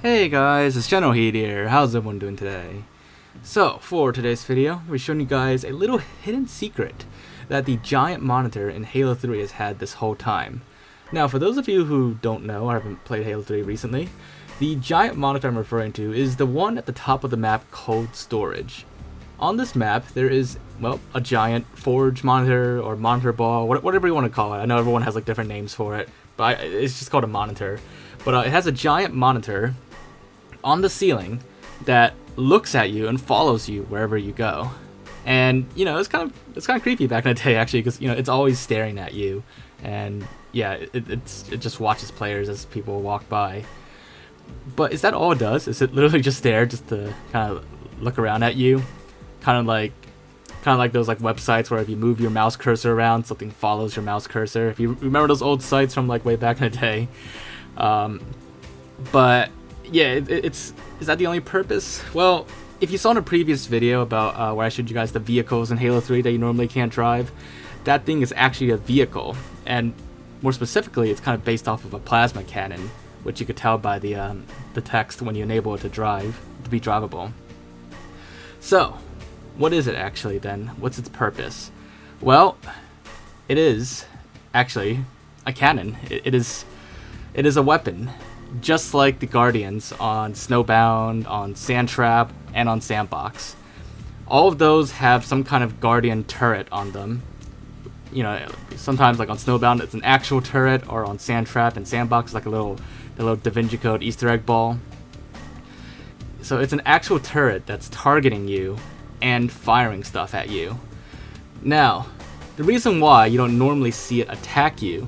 Hey guys, it's Generalkidd here. How's everyone doing today? So, for today's video, we're showing you guys a little hidden secret that the giant monitor in Halo 3 has had this whole time. Now, for those of you who don't know or haven't played Halo 3 recently, the giant monitor I'm referring to is the one at the top of the map called Storage. On this map, there is, well, a giant forge monitor or monitor ball, whatever you want to call it. I know everyone has like different names for it, but it's just called a monitor. But it has a giant monitor on the ceiling that looks at you and follows you wherever you go. And you know, it's kind of creepy back in the day actually, because you know it's always staring at you, and yeah, it just watches players as people walk by. But is that all it does? Is it literally just there just to kind of look around at you, kind of like those like websites where if you move your mouse cursor around, something follows your mouse cursor? If you remember those old sites from like way back in the day. But yeah, is that the only purpose? Well, if you saw in a previous video about where I showed you guys the vehicles in Halo 3 that you normally can't drive, that thing is actually a vehicle, and more specifically, it's kind of based off of a plasma cannon, which you could tell by the text when you enable it to be drivable. So, what is it actually then? What's its purpose? Well, it is actually a cannon. It is a weapon. Just like the Guardians on Snowbound, on Sandtrap, and on Sandbox. All of those have some kind of Guardian turret on them. You know, sometimes like on Snowbound it's an actual turret, or on Sandtrap and Sandbox like the little Da Vinci Code Easter egg ball. So it's an actual turret that's targeting you and firing stuff at you. Now, the reason why you don't normally see it attack you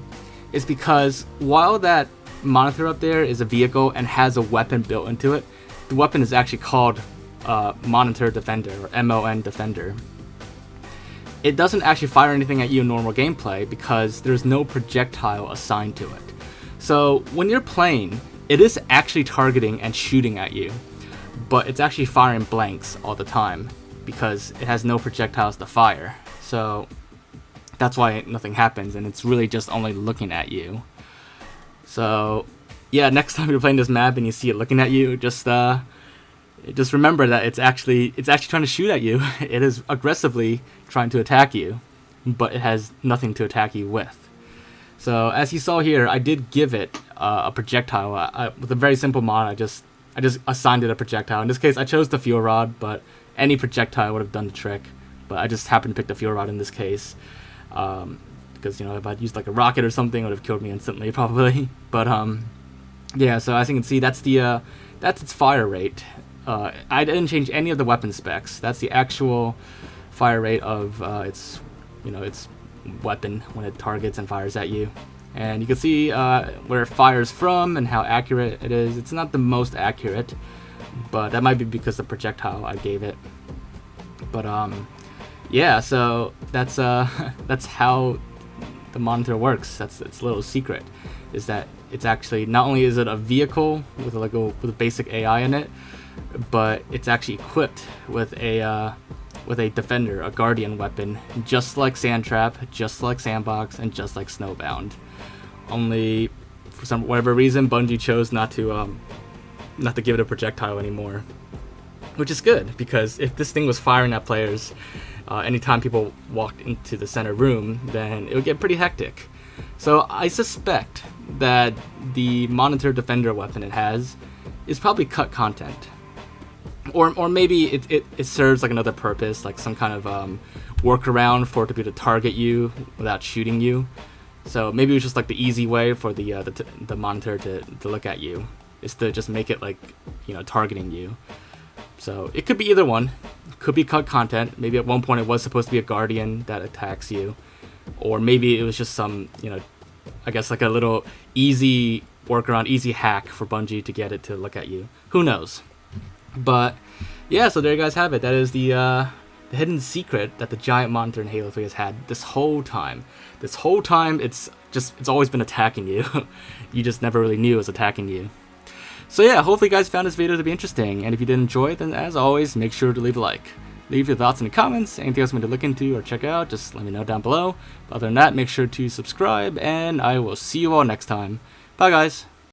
is because while that monitor up there is a vehicle and has a weapon built into it, the weapon is actually called Monitor Defender, or MON Defender. It doesn't actually fire anything at you in normal gameplay because there's no projectile assigned to it. So when you're playing, it is actually targeting and shooting at you, but it's actually firing blanks all the time because it has no projectiles to fire. So that's why nothing happens, and it's really just only looking at you. So, yeah, next time you're playing this map and you see it looking at you, just remember that it's actually trying to shoot at you. It is aggressively trying to attack you, but it has nothing to attack you with. So, as you saw here, I did give it a projectile. With a very simple mod, I just assigned it a projectile. In this case, I chose the fuel rod, but any projectile would have done the trick. But I just happened to pick the fuel rod in this case. Because, you know, if I'd used like a rocket or something, it would have killed me instantly probably. But yeah, so as you can see, that's its fire rate. I didn't change any of the weapon specs. That's the actual fire rate of its weapon when it targets and fires at you. And you can see where it fires from and how accurate it is. It's not the most accurate, but that might be because the projectile I gave it. But yeah, so that's how the monitor works. That's its little secret, is that it's actually not only is it a vehicle with a basic AI in it, but it's actually equipped with a defender, a guardian weapon, just like Sandtrap, just like Sandbox, and just like Snowbound. Only for whatever reason, Bungie chose not to give it a projectile anymore, which is good, because if this thing was firing at players anytime people walked into the center room, then it would get pretty hectic. So I suspect that the Monitor Defender weapon it has is probably cut content. Or maybe it serves like another purpose, like some kind of workaround for it to be able to target you without shooting you. So maybe it was just like the easy way for the monitor to look at you, is to just make it like, you know, targeting you. So it could be either one. It could be cut content. Maybe at one point it was supposed to be a guardian that attacks you. Or maybe it was just some, you know, I guess like a little easy workaround, easy hack for Bungie to get it to look at you. Who knows? But yeah, so there you guys have it. That is the hidden secret that the giant monitor in Halo 3 has had this whole time. This whole time it's always been attacking you. You just never really knew it was attacking you. So yeah, hopefully you guys found this video to be interesting, and if you did enjoy it, then as always, make sure to leave a like. Leave your thoughts in the comments, anything else you want to look into or check out, just let me know down below. But other than that, make sure to subscribe, and I will see you all next time. Bye guys!